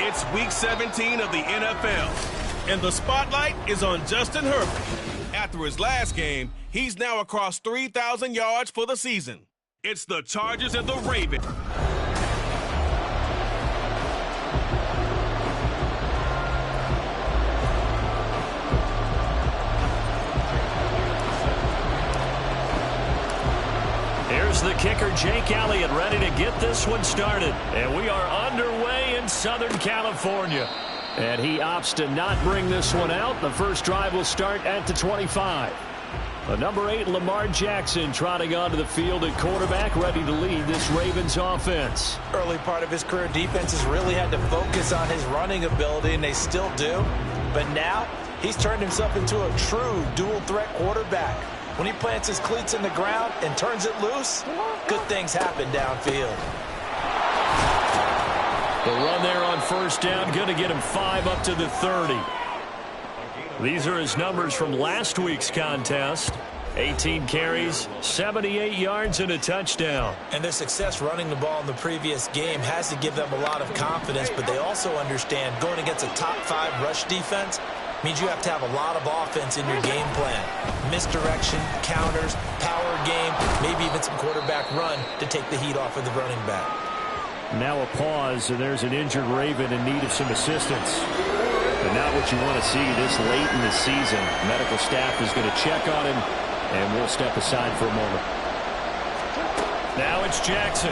It's Week 17 of the NFL, and the spotlight is on Justin Herbert. After his last game, he's now across 3,000 yards for the season. It's the Chargers and the Ravens. Here's the kicker, Jake Elliott, ready to get this one started. And we are underway in Southern California. And he opts to not bring this one out. The first drive will start at the 25. The number 8, Lamar Jackson, trotting onto the field at quarterback, ready to lead this Ravens offense. Early part of his career, defenses really had to focus on his running ability, and they still do. But now, he's turned himself into a true dual-threat quarterback. When he plants his cleats in the ground and turns it loose, good things happen downfield. The run there on first down, going to get him 5 up to the 30. These are his numbers from last week's contest. 18 carries, 78 yards, and a touchdown. And their success running the ball in the previous game has to give them a lot of confidence, but they also understand going against a top 5 rush defense means you have to have a lot of offense in your game plan. Misdirection, counters, power game, maybe even some quarterback run to take the heat off of the running back. Now a pause, and there's an injured Raven in need of some assistance. But not what you want to see this late in the season. Medical staff is going to check on him, and we'll step aside for a moment. Now it's Jackson.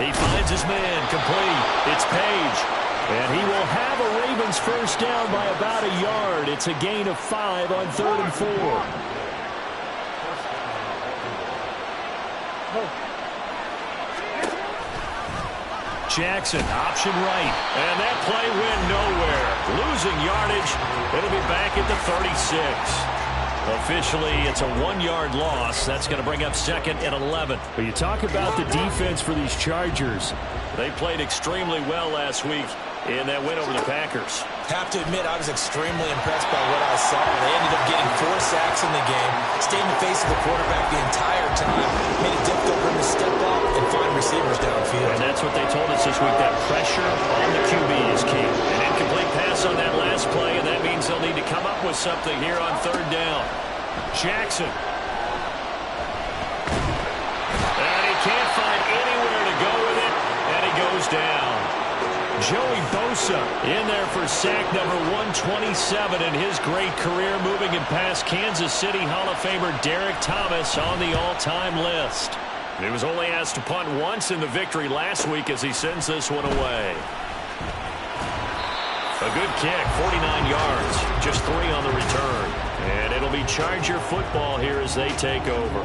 He finds his man, complete. It's Page. And he will have a Ravens first down by about a yard. It's a gain of 5 on 3rd and 4. Jackson, option right. And that play went nowhere. Losing yardage. It'll be back at the 36. Officially, it's a 1-yard loss. That's going to bring up 2nd and 11. But you talk about the defense for these Chargers. They played extremely well last week in that win over the Packers. Have to admit, I was extremely impressed by what I saw. They ended up getting 4 sacks in the game, stayed in the face of the quarterback the entire time, made it difficult for him to step up and find receivers downfield. And that's what they told us this week, that pressure on the QB is key. An incomplete pass on that last play, and that means they'll need to come up with something here on 3rd down. Jackson. And he can't find anywhere to go with it, and he goes down. Joey Bosa in there for sack number 127 in his great career, moving him past Kansas City Hall of Famer Derek Thomas on the all-time list. He was only asked to punt once in the victory last week as he sends this one away. A good kick, 49 yards, just 3 on the return. And it'll be Charger football here as they take over.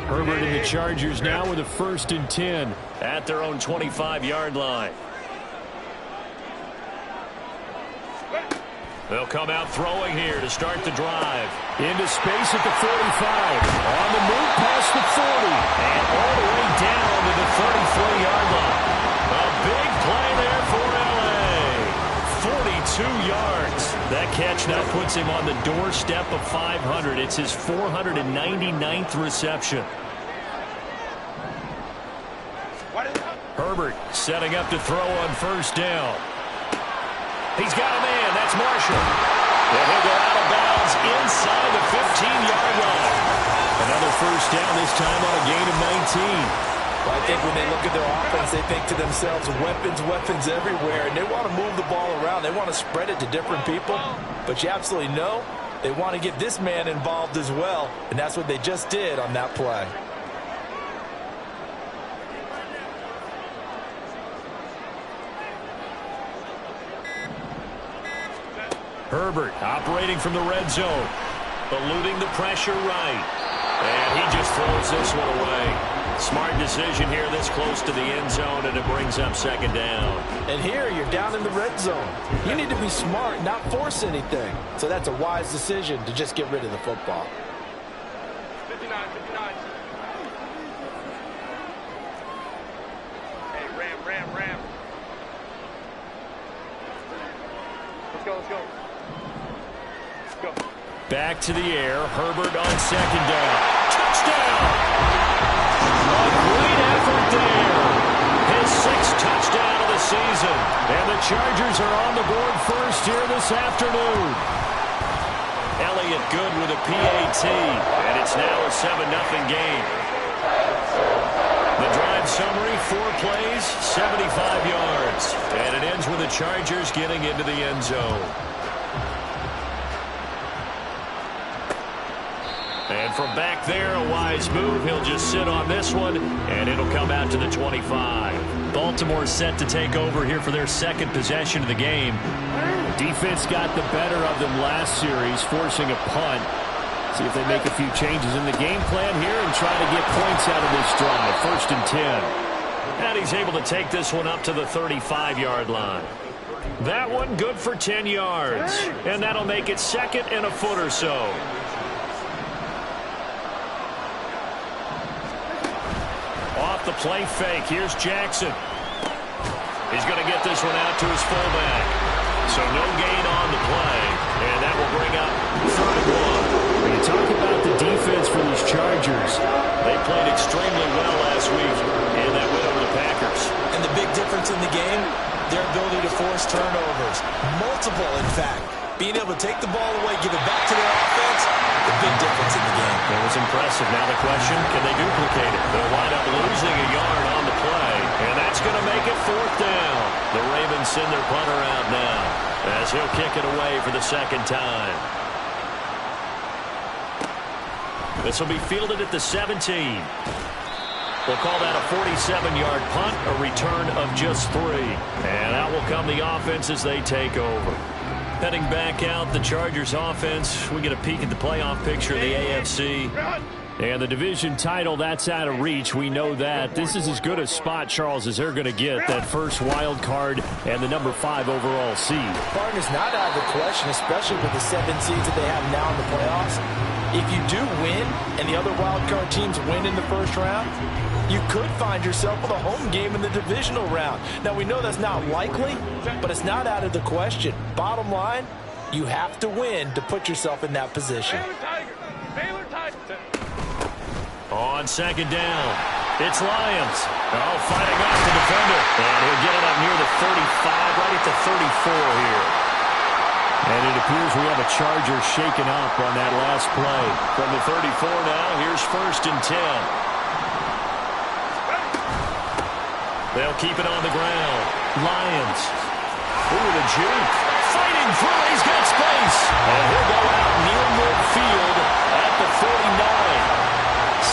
Herbert and the Chargers now with a 1st and 10 at their own 25-yard line. They'll come out throwing here to start the drive. Into space at the 45. On the move past the 40. And all the way down to the 33-yard line. A big play there for L.A. 42 yards. That catch now puts him on the doorstep of 500. It's his 499th reception. Herbert setting up to throw on first down. He's got a man. That's Marshall. And he'll go out of bounds inside the 15-yard line. Another first down, this time on a gain of 19. Well, I think when they look at their offense, they think to themselves, weapons, weapons everywhere. And they want to move the ball around. They want to spread it to different people. But you absolutely know they want to get this man involved as well. And that's what they just did on that play. Herbert operating from the red zone. Eluding the pressure right. And he just throws this one away. Smart decision here this close to the end zone, and it brings up 2nd down. And here you're down in the red zone. You need to be smart, not force anything. So that's a wise decision to just get rid of the football. 59. Hey, ram. Let's go. Back to the air. Herbert on 2nd down. Touchdown! A great effort there. His sixth touchdown of the season. And the Chargers are on the board first here this afternoon. Elliott good with a PAT. And it's now a 7-0 game. The drive summary, 4 plays, 75 yards. And it ends with the Chargers getting into the end zone. And from back there, a wise move. He'll just sit on this one, and it'll come out to the 25. Baltimore set to take over here for their second possession of the game. Defense got the better of them last series, forcing a punt. See if they make a few changes in the game plan here and try to get points out of this drive. 1st and 10. And he's able to take this one up to the 35-yard line. That one good for 10 yards. And that'll make it 2nd and a foot or so. Off the play fake. Here's Jackson. He's going to get this one out to his fullback. So no gain on the play. And that will bring up 3rd and 1. When you talk about the defense for these Chargers, they played extremely well last week in that win over the Packers. And the big difference in the game, their ability to force turnovers. Multiple, in fact. Being able to take the ball away, give it back to their offense, the big difference in the game. It was impressive. Now the question, can they duplicate it? They'll wind up losing a yard on the play, and that's going to make it 4th down. The Ravens send their punter out now as he'll kick it away for the 2nd time. This will be fielded at the 17. We'll call that a 47-yard punt, a return of just 3. And out will come the offense as they take over. Heading back out, the Chargers offense. We get a peek at the playoff picture of the AFC. and the division title, that's out of reach. We know that. This is as good a spot, Charles, as they're going to get, that first wild card and the number 5 overall seed. Partner's not out of the question, especially with the 7 seeds that they have now in the playoffs. If you do win and the other wild card teams win in the first round, you could find yourself with a home game in the divisional round. Now, we know that's not likely, but it's not out of the question. Bottom line, you have to win to put yourself in that position. On second down, it's Lions. Oh, fighting off the defender. And he'll get it up near the 35, right at the 34 here. And it appears we have a Charger shaken up on that last play. From the 34 now, here's 1st and 10. They'll keep it on the ground. Lions. Ooh, the juke. Fighting through. He's got space. And he'll go out near midfield at the 49.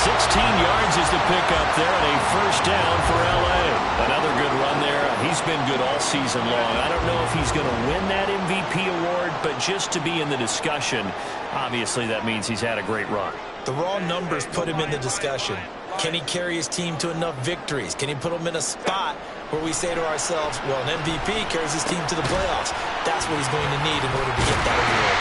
16 yards is the pickup there, and a first down for L.A. Another good run there. He's been good all season long. I don't know if he's going to win that MVP award, but just to be in the discussion, obviously that means he's had a great run. The raw numbers put him in the discussion. Can he carry his team to enough victories? Can he put them in a spot where we say to ourselves, well, an MVP carries his team to the playoffs. That's what he's going to need in order to get that award.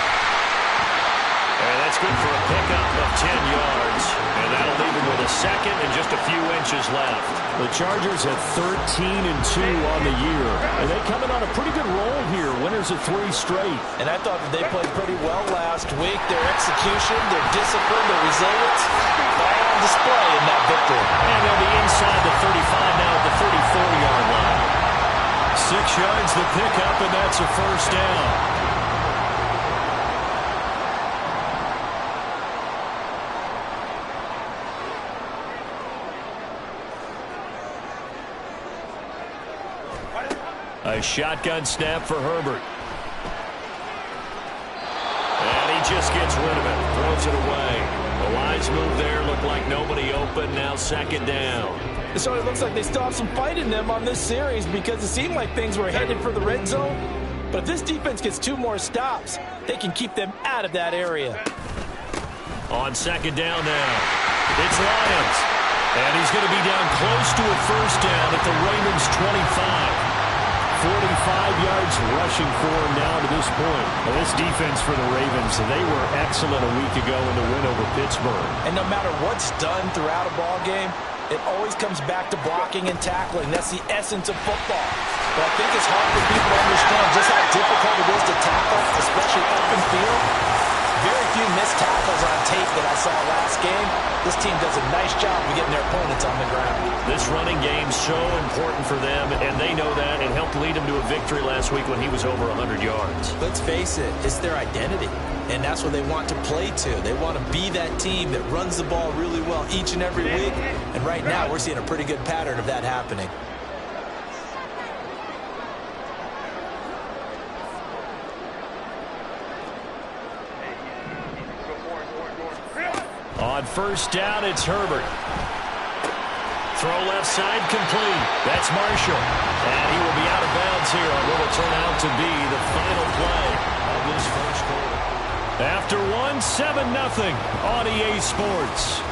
And that's good for a pickup of 10 yards. And that'll leave him with a second and just a few inches left. The Chargers at 13-2 on the year. And they coming on a pretty good roll here. Winners of 3 straight. And I thought that they played pretty well last week. Their execution, their discipline, their resilience, all on display in that victory. And they'll be inside the 35 now at the 34-yard line. 6 yards the pickup, and that's a first down. A shotgun snap for Herbert. And he just gets rid of it. Throws it away. A wise move there. Looked like nobody open. Now second down. So it looks like they still have some fight in them on this series because it seemed like things were headed for the red zone. But if this defense gets 2 more stops, they can keep them out of that area. On second down now, it's Lions. And he's going to be down close to a first down at the Ravens 25. 45 yards rushing for him now to this point. Well, this defense for the Ravens, they were excellent a week ago in the win over Pittsburgh. And no matter what's done throughout a ball game, it always comes back to blocking and tackling. That's the essence of football. But I think it's hard for people to understand just how difficult it is to tackle, especially up in field. Very few missed tackles on tape that I saw last game. This team does a nice job of getting their opponents on the ground. This running game's so important for them, and they know that. It helped lead them to a victory last week when he was over 100 yards. Let's face it, it's their identity, and that's what they want to play to. They want to be that team that runs the ball really well each and every week, and right now we're seeing a pretty good pattern of that happening. On first down, it's Herbert. Throw left side, complete. That's Marshall. And he will be out of bounds here on what will turn out to be the final play of this first quarter. After one, 7-0 on EA Sports.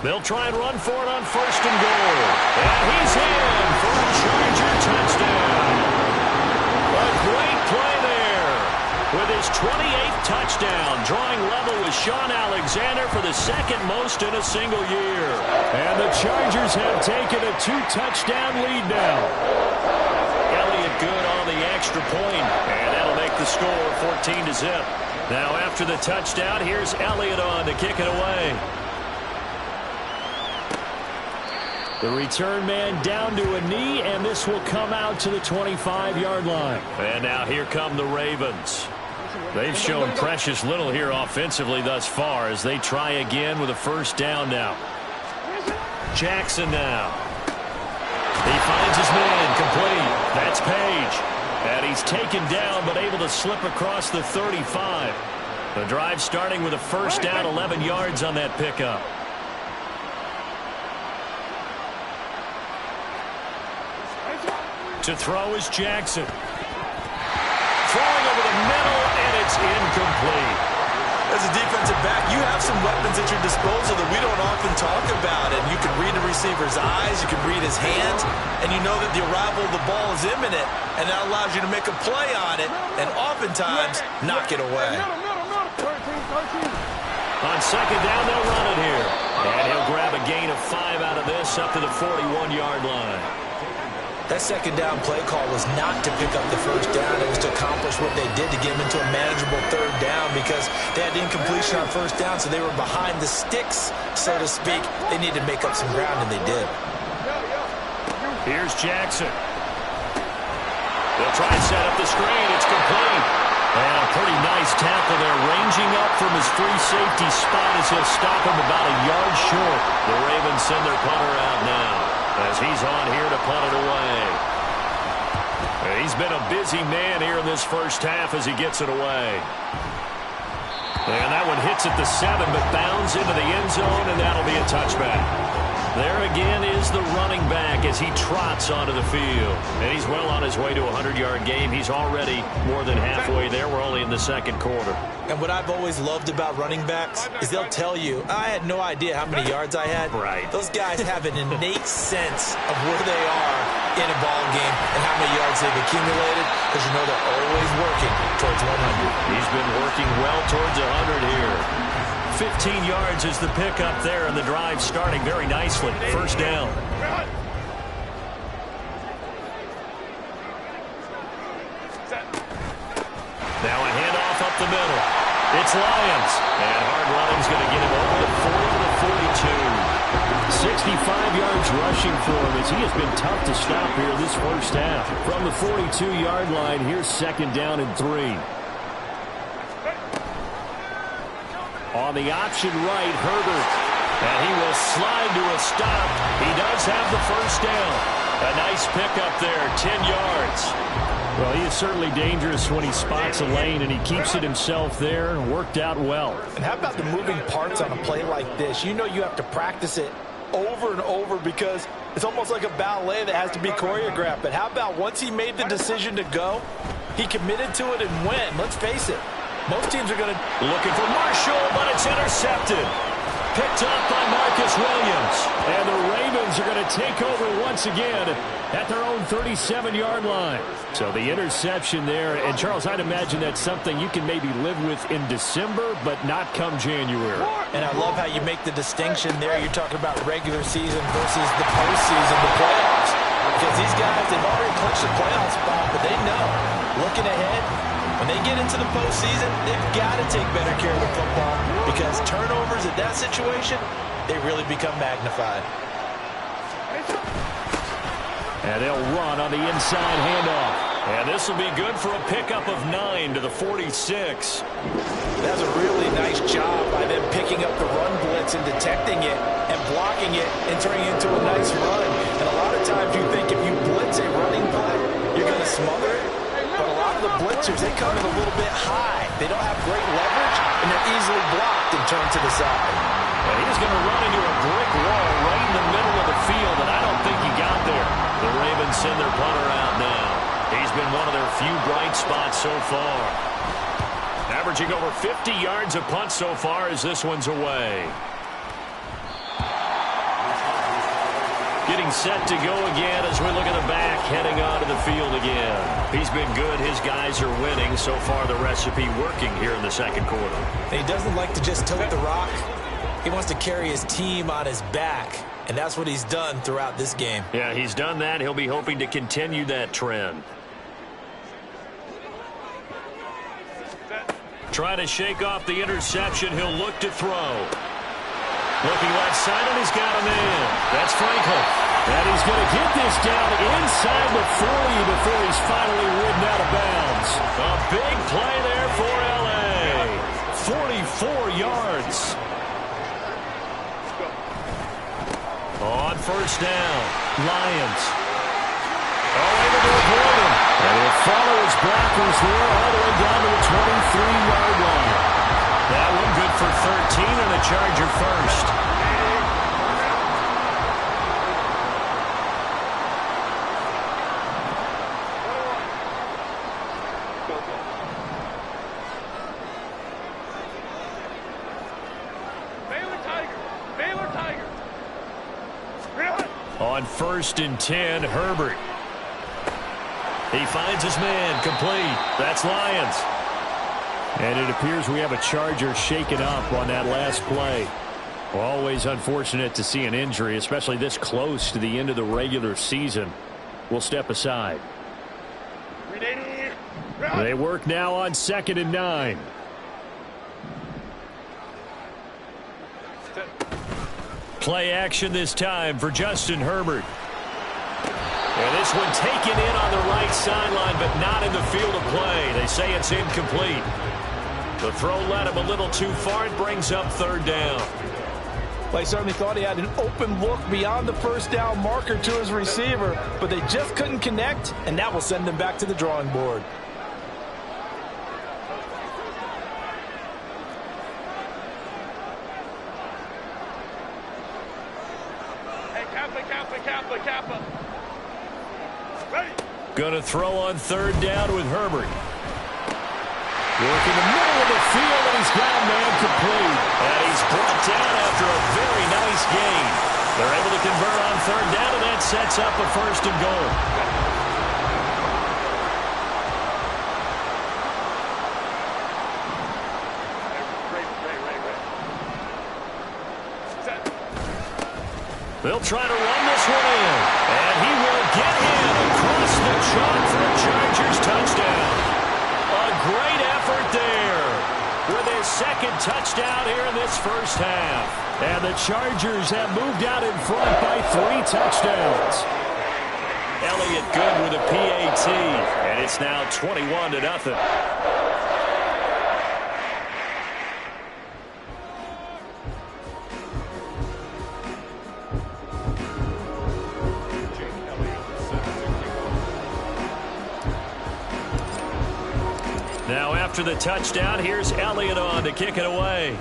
They'll try and run for it on first and goal. And he's in for a Charger touchdown. A great play there with his 28th touchdown, drawing level with Sean Alexander for the second most in a single year. And the Chargers have taken a 2-touchdown lead now. Elliott good on the extra point, and that'll make the score 14-0. Now after the touchdown, here's Elliott on to kick it away. The return man down to a knee, and this will come out to the 25-yard line. And now here come the Ravens. They've shown precious little here offensively thus far as they try again with a first down now. Jackson now. He finds his man complete. That's Page. And he's taken down but able to slip across the 35. The drive starting with a first down, 11 yards on that pickup. To throw is Jackson. Throwing over the middle, and it's incomplete. As a defensive back, you have some weapons at your disposal that we don't often talk about. And you can read the receiver's eyes, you can read his hands, and you know that the arrival of the ball is imminent, and that allows you to make a play on it, and oftentimes knock it away. On second down, they'll run it here. And he'll grab a gain of 5 out of this up to the 41-yard line. That second down play call was not to pick up the first down. It was to accomplish what they did to get them into a manageable third down because they had incompletion on first down, so they were behind the sticks, so to speak. They needed to make up some ground, and they did. Here's Jackson. They'll try and set up the screen. It's complete. And a pretty nice tackle there, ranging up from his free safety spot as he'll stop him about a yard short. The Ravens send their punter out now, as he's on here to punt it away. He's been a busy man here in this first half as he gets it away. And that one hits at the 7, but bounds into the end zone, and that'll be a touchback. There again is the running back as he trots onto the field. And he's well on his way to a 100-yard game. He's already more than halfway there. We're only in the second quarter. And what I've always loved about running backs is they'll tell you, I had no idea how many yards I had. Right. Those guys have an innate sense of where they are in a ball game and how many yards they've accumulated, because you know they're always working towards 100. He's been working well towards 100 here. 15 yards is the pickup there, and the drive starting very nicely. First down. Now a handoff up the middle. It's Lyons. And hard running's going to get him over the 40 to 42. 65 yards rushing for him as he has been tough to stop here this first half. From the 42-yard line, here's second down and 3. On the option right, Herbert. And he will slide to a stop. He does have the first down. A nice pickup there, 10 yards. Well, he is certainly dangerous when he spots a lane, and he keeps it himself there. Worked out well. And how about the moving parts on a play like this? You know you have to practice it over and over because it's almost like a ballet that has to be choreographed. But how about once he made the decision to go, he committed to it and went. Let's face it. Most teams are going to... Looking for Marshall, but it's intercepted. Picked up by Marcus Williams. And the Ravens Ravens are going to take over once again at their own 37-yard line. So the interception there. And, Charles, I'd imagine that's something you can maybe live with in December, but not come January. And I love how you make the distinction there. You're talking about regular season versus the postseason, the playoffs. Because these guys, they've already clinched the playoff spot, but they know, looking ahead, when they get into the postseason, they've got to take better care of the football because turnovers in that situation, they really become magnified. And they'll run on the inside handoff. And this will be good for a pickup of 9 to the 46. That's a really nice job by them picking up the run blitz and detecting it and blocking it and turning it into a nice run. And a lot of times you think if you blitz a running play, you're going to smother it. But a lot of the blitzers, they come in a little bit high. They don't have great leverage, and they're easily blocked and turned to the side. And he's going to run into a brick wall right in the middle of the field, and I don't think he got there. The Ravens send their punter out now. He's been one of their few bright spots so far. Averaging over 50 yards a punt so far as this one's away. Getting set to go again as we look at the back, heading onto the field again. He's been good. His guys are winning. So far, the recipe working here in the second quarter. And he doesn't like to just tote the rock. He wants to carry his team on his back, and that's what he's done throughout this game. Yeah, he's done that. He'll be hoping to continue that trend. Trying to shake off the interception. He'll look to throw. Looking left side, and he's got him in. That's Franklin. And he's going to get this down inside the 40 before he's finally ridden out of bounds. A big play there for L.A. 44 yards. On first down, Lions. Able to avoid him. And he'll follow his blockers there all the way down to the 23-yard line. That one good for 13 and a Charger first. Baylor Tigers. Really? On first and 10, Herbert. He finds his man, complete. That's Lions. And it appears we have a Charger shaken up on that last play. Always unfortunate to see an injury, especially this close to the end of the regular season. We'll step aside. They work now on 2nd and 9. Play action this time for Justin Herbert. And this one taken in on the right sideline, but not in the field of play. They say it's incomplete. The throw led him a little too far. It brings up 3rd down. Well, he certainly thought he had an open look beyond the first down marker to his receiver, but they just couldn't connect, and that will send them back to the drawing board. Kappa. Ready. Gonna throw on 3rd down with Herbert. Work in the middle of the field, and he's got a man complete. And he's brought down after a very nice gain. They're able to convert on 3rd down, and that sets up a 1st and goal. They'll try to run this one in. And he will get in across the chalk for a Chargers touchdown. A great effort there with his 2nd touchdown here in this first half. And the Chargers have moved out in front by 3 touchdowns. Elliott good with a PAT. And it's now 21-0. Now after the touchdown, here's Elliott on to kick it away.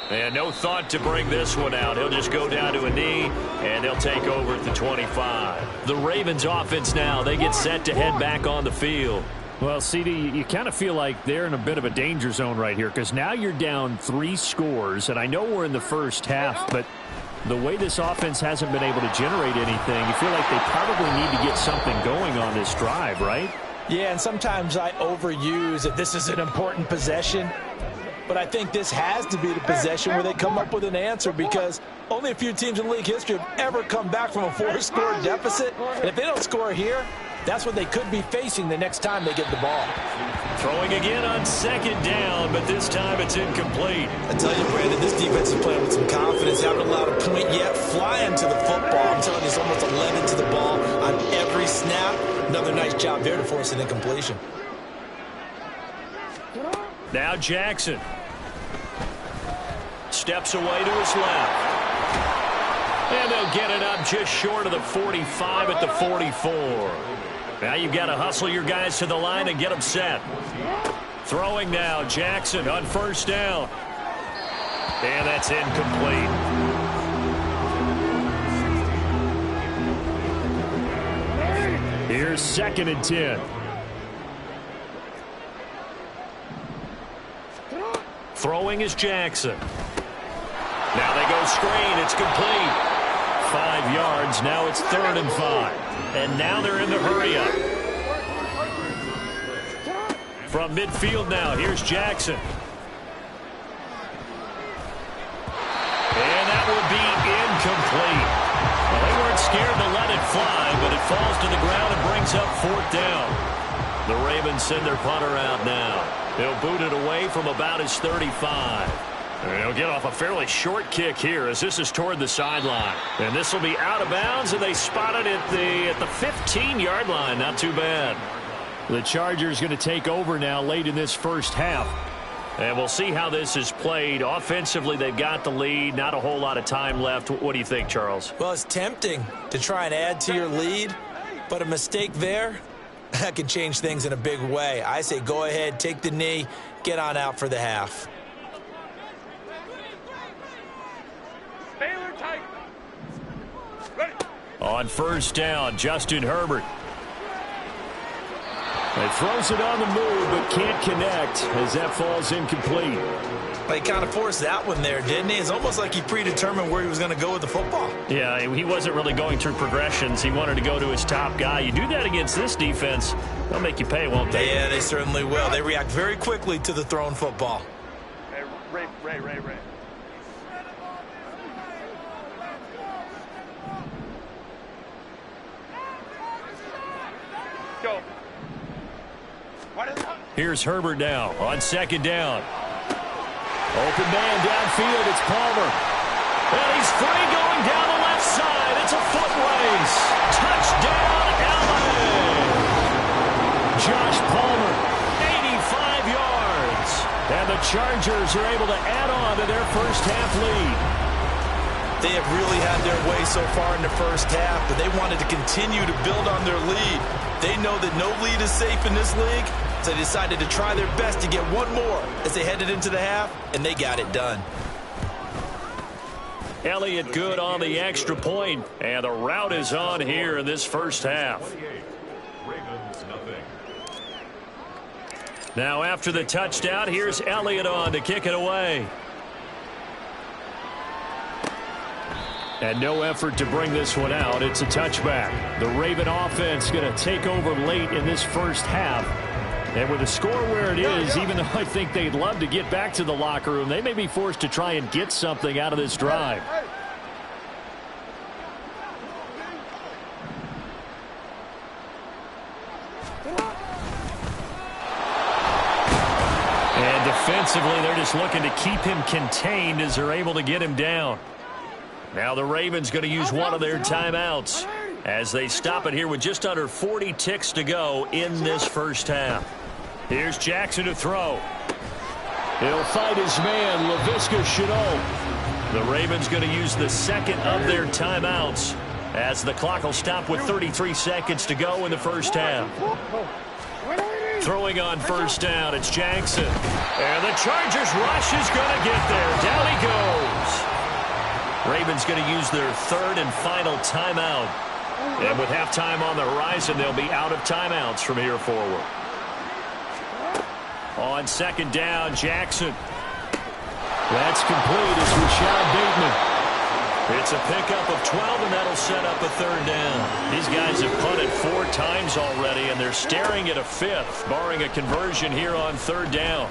And no thought to bring this one out. He'll just go down to a knee, and they'll take over at the 25. The Ravens offense now, they get set to head back on the field. Well, CD, you kind of feel like they're in a bit of a danger zone right here because now you're down 3 scores, and I know we're in the first half, but the way this offense hasn't been able to generate anything, you feel like they probably need to get something going on this drive, right? Yeah, and sometimes I overuse that this is an important possession, but I think this has to be the possession where they come up with an answer because only a few teams in league history have ever come back from a 4-score deficit. And if they don't score here, that's what they could be facing the next time they get the ball. Throwing again on 2nd down, but this time it's incomplete. I tell you, Brandon, this defense is playing with some confidence. Haven't allowed a point yet. Flying to the football. I'm telling you, it's almost 11 to the ball on every snap. Another nice job there to force an incompletion. Now Jackson. Steps away to his left. And they'll get it up just short of the 45 at the 44. Now you've got to hustle your guys to the line and get them set. Throwing now, Jackson on 1st down. And that's incomplete. Here's 2nd and 10. Throwing is Jackson. Now they go screen. It's complete. 5 yards. Now it's 3rd and 5. And now they're in the hurry-up. From midfield now, here's Jackson. And that will be incomplete. Well, they weren't scared to let it fly, but it falls to the ground and brings up 4th down. The Ravens send their punter out now. They'll boot it away from about his 35. They'll get off a fairly short kick here as this is toward the sideline. And this will be out of bounds, and they spot it at the 15-yard line. Not too bad. The Chargers going to take over now late in this first half. And we'll see how this is played. Offensively, they've got the lead. Not a whole lot of time left. What do you think, Charles? Well, it's tempting to try and add to your lead, but a mistake there, that can change things in a big way. I say go ahead, take the knee, get on out for the half. Baylor Tiger. Ready. On 1st down, Justin Herbert. He throws it on the move, but can't connect as that falls incomplete. He kind of forced that one there, didn't he? It's almost like he predetermined where he was going to go with the football. Yeah, he wasn't really going through progressions. He wanted to go to his top guy. You do that against this defense, they'll make you pay, won't they? Yeah, they certainly will. They react very quickly to the thrown football. Hey, Ray. Go. Here's Herbert now on 2nd down. Open man downfield. It's Palmer. And he's free going down the left side. It's a foot race. Touchdown, LA. Josh Palmer, 85 yards. And the Chargers are able to add on to their first half lead. They have really had their way so far in the first half, but they wanted to continue to build on their lead. They know that no lead is safe in this league, so they decided to try their best to get one more as they headed into the half, and they got it done. Elliott good on the extra point, and the route is on here in this first half. Now after the touchdown, here's Elliott on to kick it away. And no effort to bring this one out. It's a touchback. The Raven offense going to take over late in this first half. And with the score where it is, even though I think they'd love to get back to the locker room, they may be forced to try and get something out of this drive. And defensively, they're just looking to keep him contained as they're able to get him down. Now the Ravens going to use one of their timeouts as they stop it here with just under 40 ticks to go in this first half. Here's Jackson to throw. He'll fight his man, Laviska Shenault. The Ravens going to use the second of their timeouts as the clock will stop with 33 seconds to go in the first half. Throwing on 1st down, it's Jackson. And the Chargers rush is going to get there. Down he goes. Ravens going to use their 3rd and final timeout. And with halftime on the horizon, they'll be out of timeouts from here forward. On second down, Jackson. That's complete. It's Rashad Bateman. It's a pickup of 12, and that'll set up a third down. These guys have punted 4 times already, and they're staring at a 5th, barring a conversion here on third down.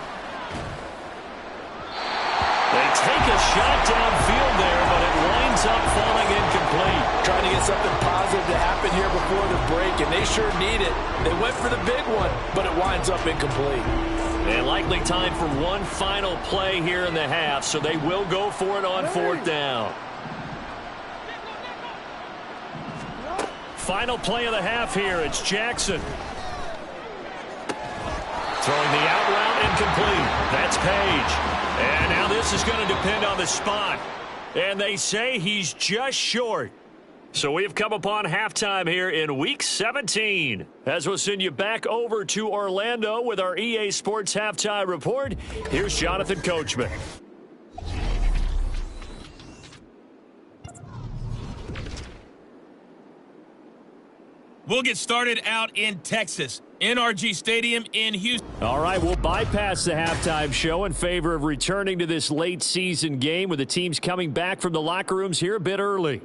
They take a shot downfield there, but it winds up falling incomplete. Trying to get something positive to happen here before the break, and they sure need it. They went for the big one, but it winds up incomplete. And likely time for one final play here in the half, so they will go for it on fourth down. Final play of the half here. It's Jackson. Throwing the out route, incomplete. That's Page. And now this is going to depend on the spot. And they say he's just short. So we've come upon halftime here in Week 17. As we'll send you back over to Orlando with our EA Sports Halftime Report, here's Jonathan Coachman. We'll get started out in Texas, NRG Stadium in Houston. All right, we'll bypass the halftime show in favor of returning to this late season game with the teams coming back from the locker rooms here a bit early.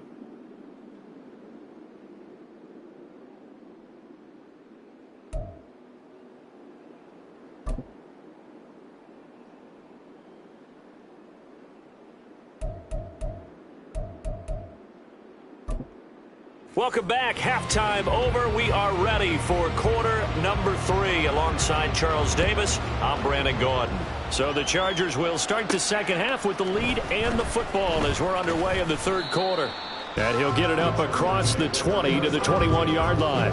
Welcome back. Halftime over. We are ready for quarter number 3. Alongside Charles Davis, I'm Brandon Gordon. So the Chargers will start the second half with the lead and the football as we're underway in the third quarter. And he'll get it up across the 20 to the 21-yard line.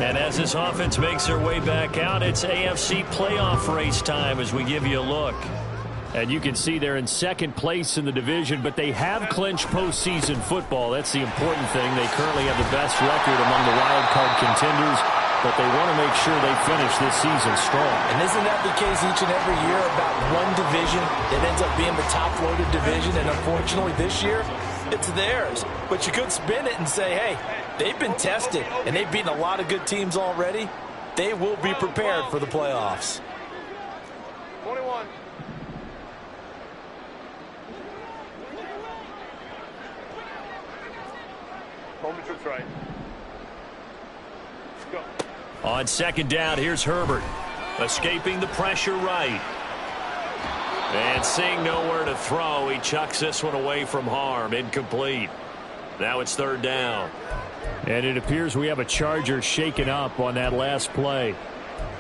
And as this offense makes their way back out, it's AFC playoff race time as we give you a look. And you can see they're in second place in the division, but they have clinched postseason football. That's the important thing. They currently have the best record among the wild card contenders, but they want to make sure they finish this season strong. And isn't that the case each and every year about one division that ends up being the top-loaded division? And unfortunately this year, it's theirs. But you could spin it and say, hey, they've been tested, and they've beaten a lot of good teams already. They will be prepared for the playoffs. 21. Home trips right. Let's go. On second down, here's Herbert. Escaping the pressure right. And seeing nowhere to throw, he chucks this one away from harm. Incomplete. Now it's third down. And it appears we have a Charger shaken up on that last play.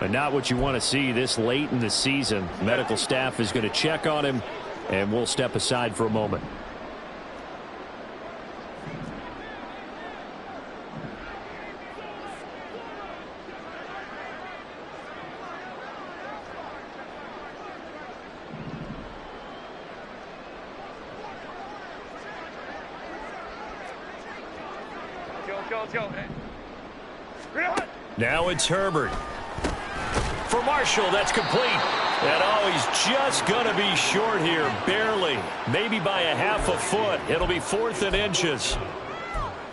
But not what you want to see this late in the season. Medical staff is going to check on him, and we'll step aside for a moment. Let's go. Now it's Herbert. For Marshall, that's complete. And oh, he's just going to be short here, barely. Maybe by a half a foot. It'll be 4th and inches.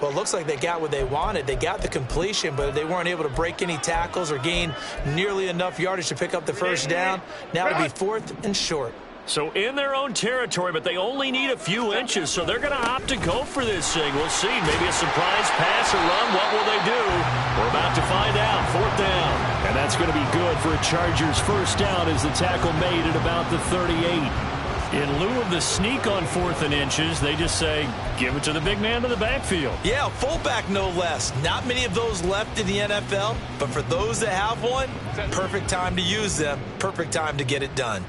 Well, it looks like they got what they wanted. They got the completion, but they weren't able to break any tackles or gain nearly enough yardage to pick up the first down. Now it'll be 4th and short. So in their own territory, but they only need a few inches, so they're going to opt to go for this thing. We'll see. Maybe a surprise pass or run. What will they do? We're about to find out. 4th down. And that's going to be good for a Chargers first down as the tackle made at about the 38. In lieu of the sneak on 4th and inches, they just say, give it to the big man to the backfield. Yeah, fullback no less. Not many of those left in the NFL, but for those that have one, perfect time to use them. Perfect time to get it done.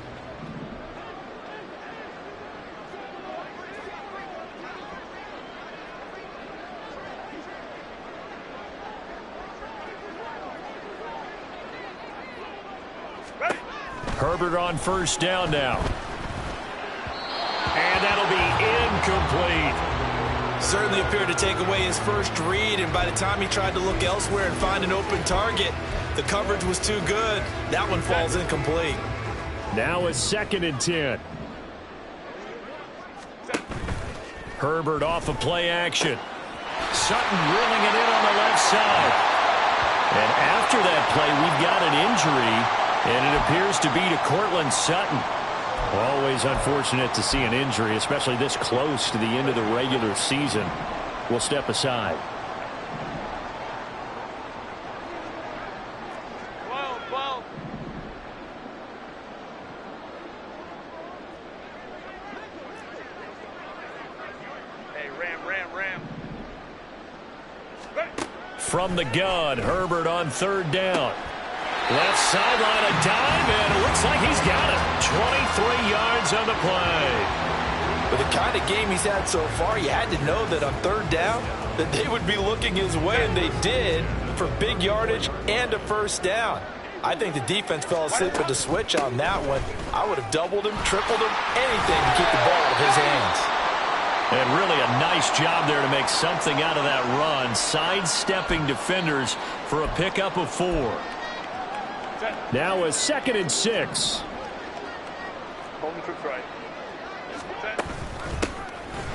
Herbert on first down now. And that'll be incomplete. Certainly appeared to take away his first read, and by the time he tried to look elsewhere and find an open target, the coverage was too good. That one falls incomplete. Now it's 2nd and 10. Herbert off of play action. Sutton reeling it in on the left side. And after that play, we've got an injury. And it appears to be to Cortland Sutton. Always unfortunate to see an injury, especially this close to the end of the regular season. We'll step aside. From the gun, Herbert on third down. Left sideline, a dive, and it looks like he's got it. 23 yards on the play. With the kind of game he's had so far, you had to know that on third down that they would be looking his way, and they did, for big yardage and a first down. I think the defense fell asleep with the switch on that one. I would have doubled him, tripled him, anything to keep the ball out of his hands. And really a nice job there to make something out of that run, sidestepping defenders for a pickup of 4. Now a 2nd and 6. Hold the troops right.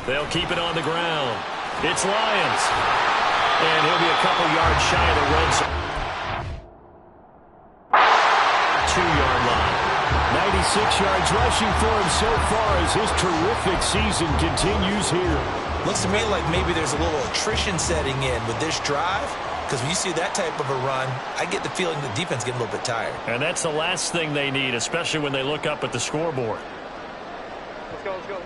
They'll keep it on the ground. It's Lions. And he'll be a couple yards shy of the red zone. 2-yard line. 96 yards rushing for him so far as his terrific season continues here. Looks to me like maybe there's a little attrition setting in with this drive, because when you see that type of a run, I get the feeling the defense getting a little bit tired. And that's the last thing they need, especially when they look up at the scoreboard. Let's go, let's go.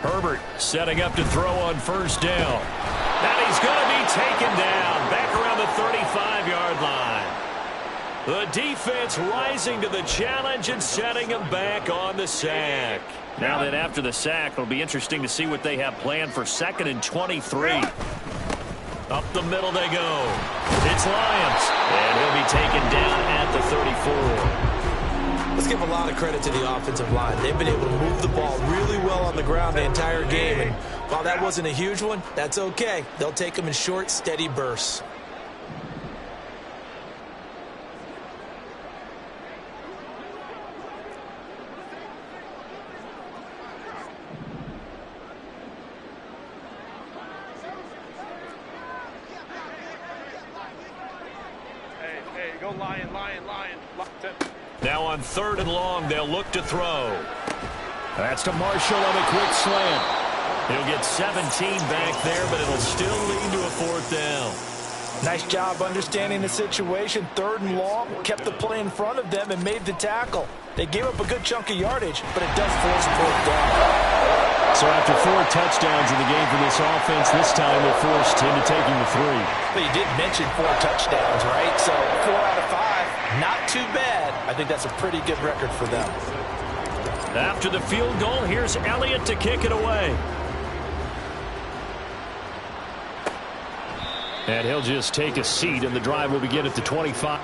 Herbert setting up to throw on first down. And he's going to be taken down back around the 35-yard line. The defense rising to the challenge and setting him back on the sack. Now that after the sack, it'll be interesting to see what they have planned for 2nd and 23. Up the middle they go. It's Lions. And he'll be taken down at the 34. Let's give a lot of credit to the offensive line. They've been able to move the ball really well on the ground the entire game. And while that wasn't a huge one, that's okay. They'll take them in short, steady bursts. Hey, go Lion, Lion, Lion. Now on 3rd and long, they'll look to throw. That's to Marshall on a quick slant. He'll get 17 back there, but it'll still lead to a 4th down. Nice job understanding the situation. 3rd and long, kept the play in front of them and made the tackle. They gave up a good chunk of yardage, but it does force a 4th down. So after 4 touchdowns in the game for this offense, this time they're forced into taking the 3. But you did mention 4 touchdowns, right? So 4 out of 5, not too bad. I think that's a pretty good record for them. After the field goal, here's Elliott to kick it away. And he'll just take a seat, and the drive will begin at the 25.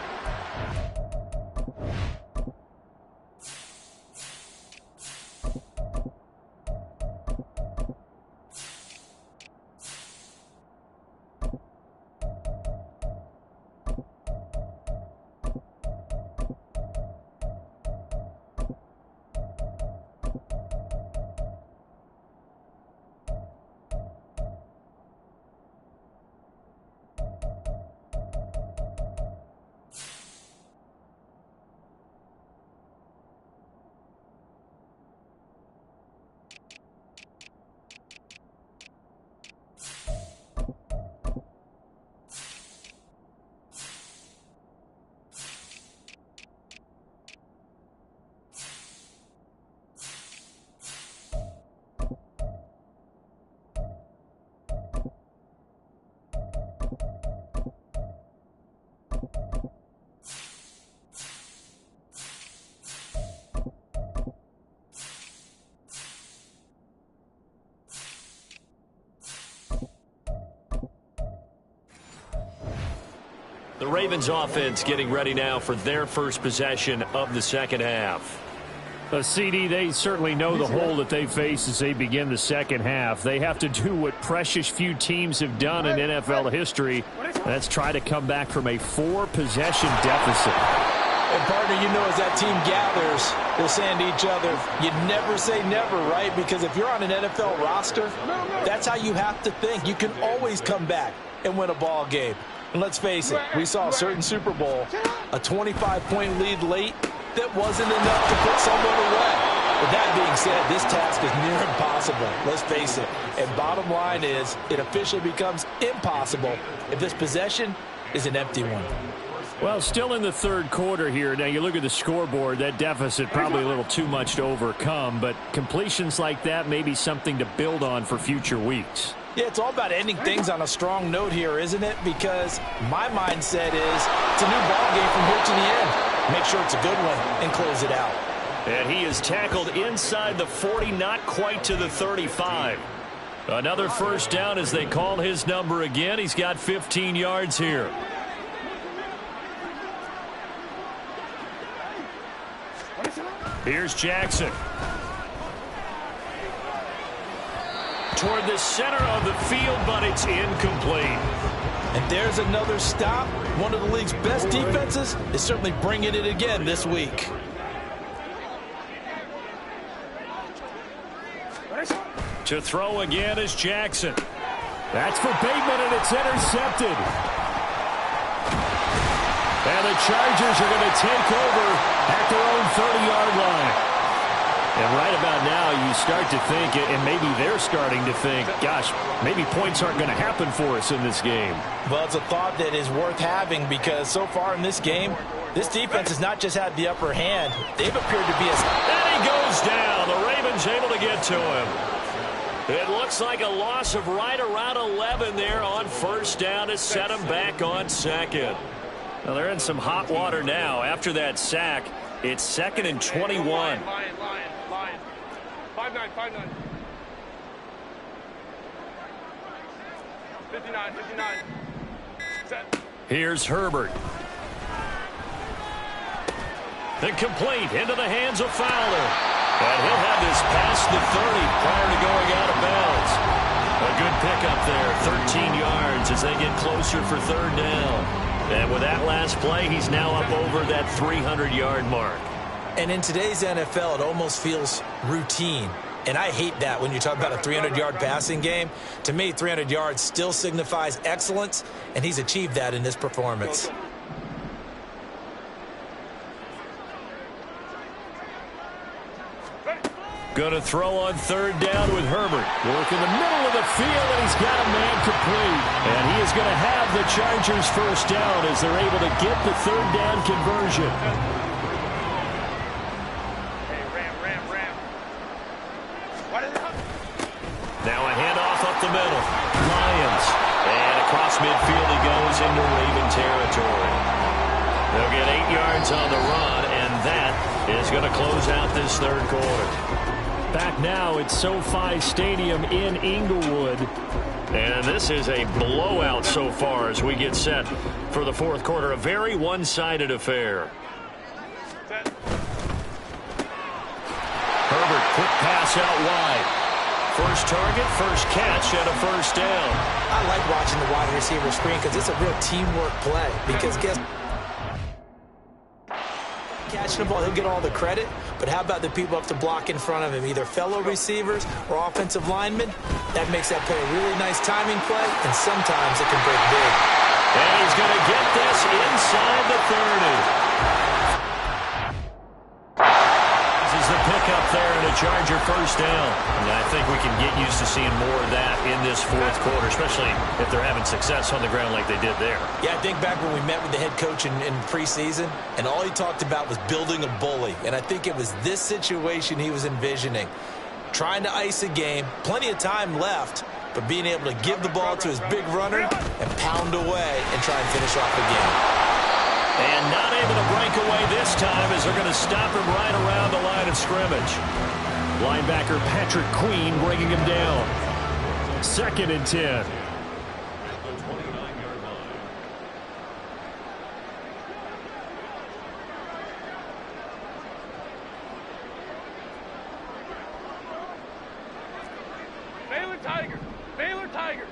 The Ravens offense getting ready now for their first possession of the second half. CD, they certainly know the hole that they face as they begin the second half. They have to do what precious few teams have done in NFL history. That's try to come back from a 4-possession deficit. And partner, you know, as that team gathers, they're saying to each other, you never say never, right? Because if you're on an NFL roster, that's how you have to think. You can always come back and win a ball game. And let's face it, we saw a certain Super Bowl, a 25-point lead late that wasn't enough to put someone away. With that being said, this task is near impossible. Let's face it. And bottom line is, it officially becomes impossible if this possession is an empty one. Well, still in the third quarter here. Now, you look at the scoreboard, that deficit probably a little too much to overcome, but completions like that may be something to build on for future weeks. Yeah, it's all about ending things on a strong note here, isn't it? Because my mindset is it's a new ball game from here to the end. Make sure it's a good one and close it out. And he is tackled inside the 40, not quite to the 35. Another first down as they call his number again. He's got 15 yards here. Here's Jackson. Toward the center of the field, but it's incomplete. And there's another stop. One of the league's best defenses is certainly bringing it again this week. To throw again is Jackson. That's for Bateman, and it's intercepted. And the Chargers are going to take over at their own 30-yard line. And right about now, you start to think, and maybe they're starting to think, gosh, maybe points aren't going to happen for us in this game. Well, it's a thought that is worth having because so far in this game, this defense has not just had the upper hand. They've appeared to be a... And he goes down. The Ravens able to get to him. It looks like a loss of right around 11 there on first down to set him back on second. Well, they're in some hot water now. After that sack, it's 2nd and 21. Line. 5-9. 59. Set. Here's Herbert. Incomplete into the hands of Fowler. And he'll have this past the 30 prior to going out of bounds. A good pickup there, 13 yards as they get closer for third down. And with that last play, he's now up over that 300-yard mark. And in today's NFL, it almost feels routine. And I hate that when you talk about a 300-yard passing game. To me, 300 yards still signifies excellence, and he's achieved that in this performance. Going to throw on third down with Herbert. Work in the middle of the field, and he's got a man complete. And he is going to have the Chargers first down as they're able to get the third down conversion. Hey, ram. Now a handoff up the middle. Lions. And across midfield he goes into Raven territory. They'll get 8 yards on the run, and that is going to close out this third quarter. Back now at SoFi Stadium in Inglewood. And this is a blowout so far as we get set for the fourth quarter. A very one-sided affair. Set. Herbert, quick pass out wide. First target, first catch, and a first down. I like watching the wide receiver screen because it's a real teamwork play. Because guess catching the ball, he'll get all the credit. But how about the people up to block in front of him, either fellow receivers or offensive linemen? That makes that play a really nice timing play, and sometimes it can break big. And he's going to get this inside the 30. This is the pickup there and a Charger first down. And I think we can get used to seeing more of that in this fourth quarter, especially if they're having success on the ground like they did there. Yeah, I think back when we met with the head coach in preseason, and all he talked about was building a bully. And I think it was this situation he was envisioning. Trying to ice a game, plenty of time left, but being able to give the ball to his big runner and pound away and try and finish off the game. And not able to break away this time as they're going to stop him right around the line of scrimmage. Linebacker Patrick Queen bringing him down. 2nd and 10. Baylor Tigers.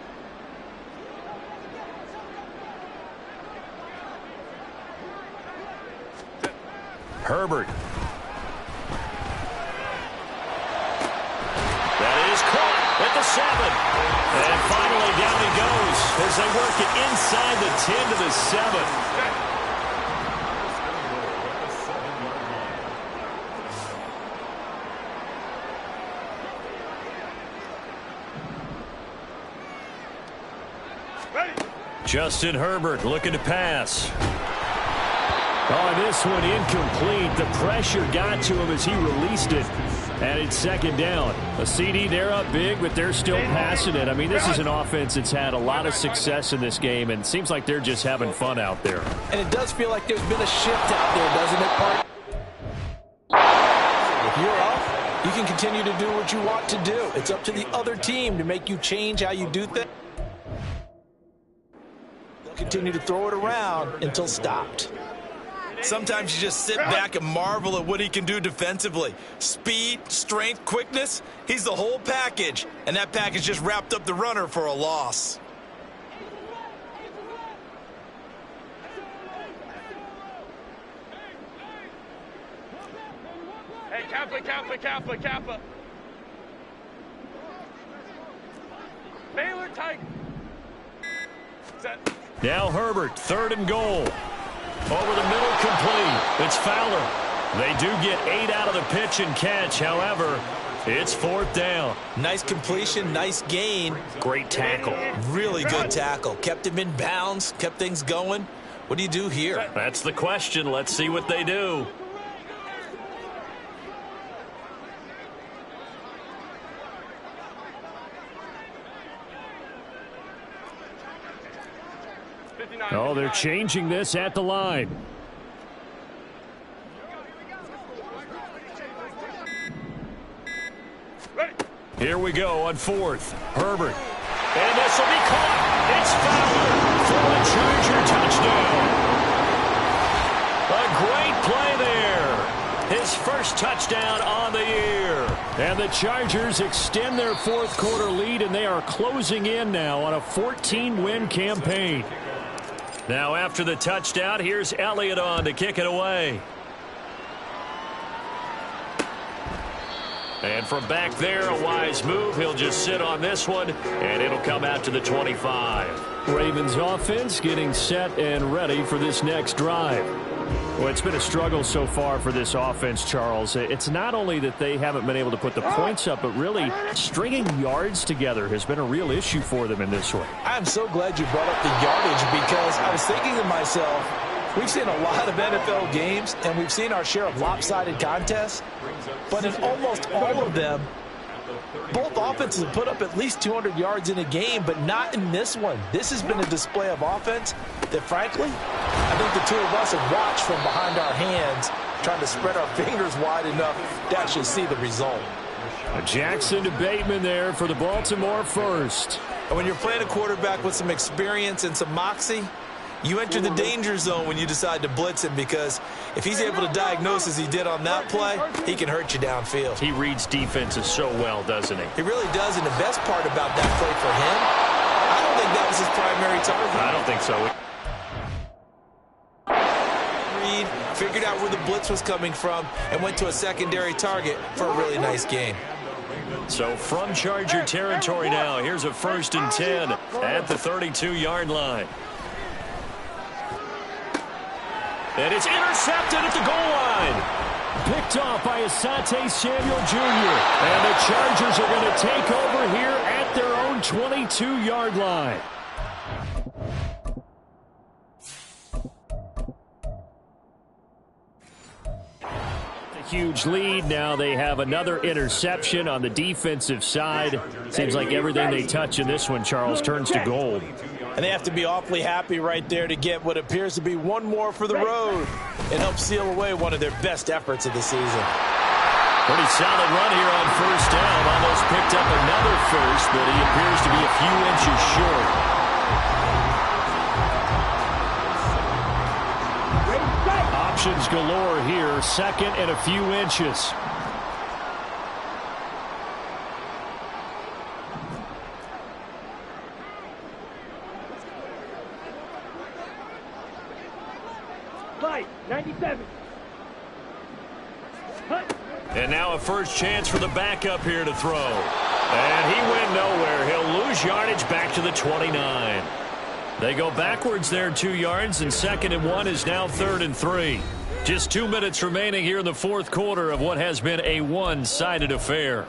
Herbert. That is caught at the And finally, down he goes as they work it inside the 10 to the 7. Justin Herbert looking to pass. Oh, this one incomplete. The pressure got to him as he released it. And it's second down. A CD, they're up big, but they're still passing it. I mean, this is an offense that's had a lot of success in this game, and it seems like they're just having fun out there. And it does feel like there's been a shift out there, doesn't it, Park? If you're up, you can continue to do what you want to do. It's up to the other team to make you change how you do things. They'll continue to throw it around until stopped. Sometimes you just sit back and marvel at what he can do defensively. Speed, strength, quickness, he's the whole package. And that package just wrapped up the runner for a loss. Hey, Kappa. Baylor Tiger. Set. Now Herbert, 3rd and goal. Over the middle, complete. It's Fowler. They do get 8 out of the pitch and catch. However, it's 4th down. Nice completion, nice gain. Great tackle. Really good tackle. Kept him in bounds, kept things going. What do you do here? That's the question. Let's see what they do. Oh, they're changing this at the line. Here we go on 4th. Herbert. And this will be caught. It's Fowler for a Charger touchdown. A great play there. His first touchdown on the year. And the Chargers extend their 4th quarter lead, and they are closing in now on a 14-win campaign. Now after the touchdown, here's Elliott on to kick it away. And from back there, a wise move. He'll just sit on this one, and it'll come out to the 25. Ravens offense getting set and ready for this next drive. Well, it's been a struggle so far for this offense, Charles. It's not only that they haven't been able to put the points up, but really stringing yards together has been a real issue for them in this one. I'm so glad you brought up the yardage because I was thinking to myself, we've seen a lot of NFL games, and we've seen our share of lopsided contests, but in almost all of them, both offenses have put up at least 200 yards in a game, but not in this one. This has been a display of offense that, frankly, I think the two of us have watched from behind our hands, trying to spread our fingers wide enough to actually see the result. Jackson to Bateman there for the Baltimore first. And when you're playing a quarterback with some experience and some moxie, you enter the danger zone when you decide to blitz him, because if he's able to diagnose as he did on that play, he can hurt you downfield. He reads defenses so well, doesn't he? He really does, and the best part about that play for him, I don't think that was his primary target. I don't think so. Reed figured out where the blitz was coming from and went to a secondary target for a really nice gain. So from Charger territory now, here's a 1st and 10 at the 32-yard line. And it's intercepted at the goal line. Picked off by Asante Samuel Jr. And the Chargers are going to take over here at their own 22-yard line. A huge lead. Now they have another interception on the defensive side. Seems like everything they touch in this one, Charles, turns to gold. And they have to be awfully happy right there to get what appears to be one more for the road and help seal away one of their best efforts of the season. Pretty solid run here on 1st down. Almost picked up another first, but he appears to be a few inches short. Options galore here. 2nd and a few inches. Fight, 97. And now a first chance for the backup here to throw. And he went nowhere. He'll lose yardage back to the 29. They go backwards there 2 yards, and 2nd and 1 is now 3rd and 3. Just 2 minutes remaining here in the fourth quarter of what has been a one-sided affair.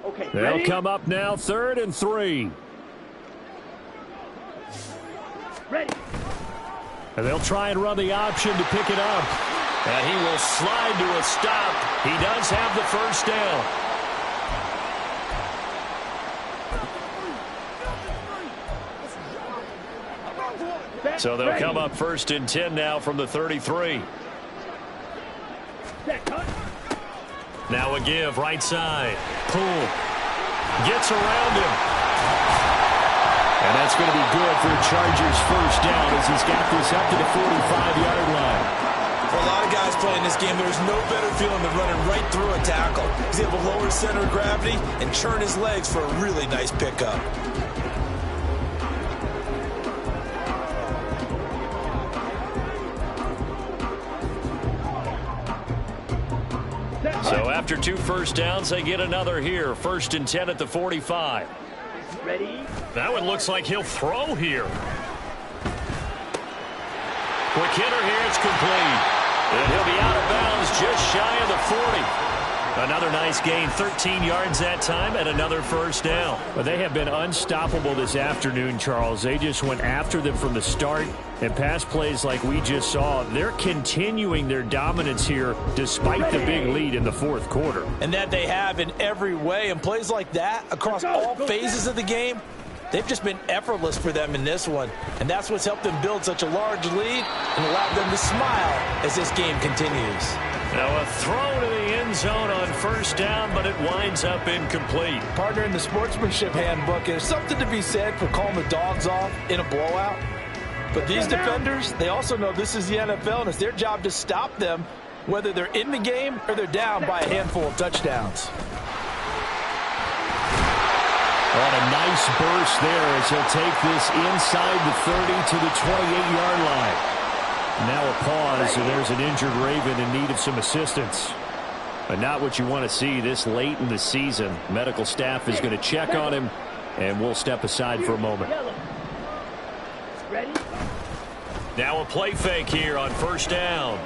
Okay, They'll ready? come up now 3rd and 3. Ready. And they'll try and run the option to pick it up. And he will slide to a stop. He does have the first down. So they'll come up 1st and 10 now from the 33. Now a give, right side. Poole gets around him. And that's going to be good for the Chargers' first down as he's got this up to the 45-yard line. For a lot of guys playing this game, there's no better feeling than running right through a tackle. He's able to lower center of gravity and churn his legs for a really nice pickup. So after 2 first downs, they get another here. 1st and 10 at the 45. Ready. That one looks like he'll throw here. Quick hitter here, it's complete. And he'll be out of bounds just shy of the 40. Another nice gain, 13 yards that time, and another first down. But they have been unstoppable this afternoon, Charles. They just went after them from the start. And pass plays like we just saw, they're continuing their dominance here despite the big lead in the fourth quarter. And that they have in every way. And plays like that across all phases of the game, they've just been effortless for them in this one. And that's what's helped them build such a large lead and allowed them to smile as this game continues. Now a throw to the end zone on first down, but it winds up incomplete. Partner, in the sportsmanship handbook, there's something to be said for calling the dogs off in a blowout. But these defenders, they also know this is the NFL, and it's their job to stop them, whether they're in the game or they're down by a handful of touchdowns. What a nice burst there as he'll take this inside the 30 to the 28-yard line. Now a pause, and there's an injured Raven in need of some assistance. But not what you want to see this late in the season. Medical staff is going to check on him, and we'll step aside for a moment. Ready. Now a play fake here on first down.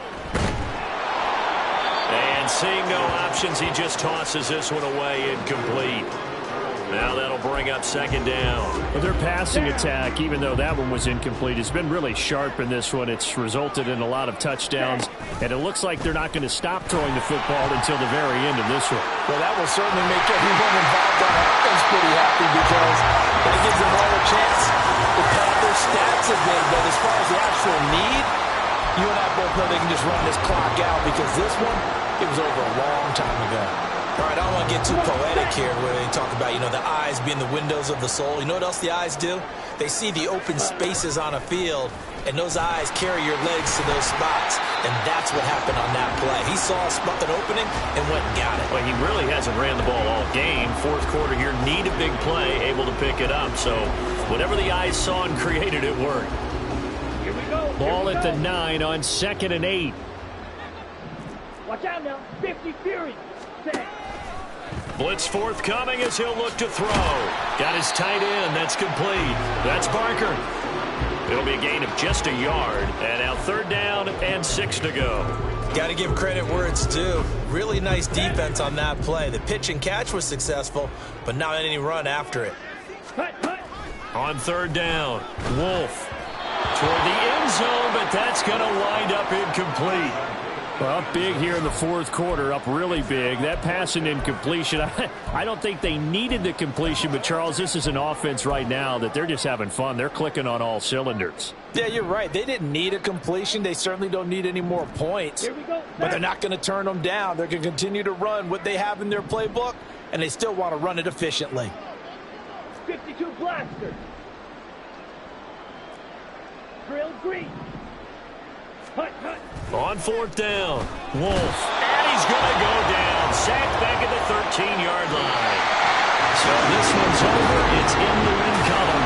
And seeing no options, he just tosses this one away, incomplete. Now that'll bring up 2nd down. Well, their passing attack, even though that one was incomplete, has been really sharp in this one. It's resulted in a lot of touchdowns, and it looks like they're not going to stop throwing the football until the very end of this one. Well, that will certainly make everyone involved on offense pretty happy because it gives them all a chance to pad their stats a bit. But as far as the actual need, you and I both know they can just run this clock out because this one, it was over a long time ago. All right, I don't want to get too poetic here where they talk about, the eyes being the windows of the soul. You know what else the eyes do? They see the open spaces on a field, and those eyes carry your legs to those spots, and that's what happened on that play. He saw an opening and went and got it. Well, he really hasn't ran the ball all game. Fourth quarter here, need a big play, able to pick it up. So whatever the eyes saw and created, it worked. Here we go. Ball at the 9 on 2nd and 8. Watch out now. 50 Fury. Set. Blitz forthcoming as he'll look to throw. Got his tight end. That's complete. That's Barker. It'll be a gain of just a yard. And now 3rd down and 6 to go. Got to give credit where it's due. Really nice defense on that play. The pitch and catch was successful, but not any run after it. On 3rd down, Wolf toward the end zone, but that's going to wind up incomplete. Well, up big here in the fourth quarter, up really big. That pass and incompletion, I don't think they needed the completion, but, Charles, this is an offense right now that they're just having fun. They're clicking on all cylinders. Yeah, you're right. They didn't need a completion. They certainly don't need any more points. But they're not going to turn them down. They're going to continue to run what they have in their playbook, and they still want to run it efficiently. 52 Blaster. Drill green. On fourth down, Wolf. And he's going to go down. Sacked back at the 13-yard line. So this one's over. It's in the win column.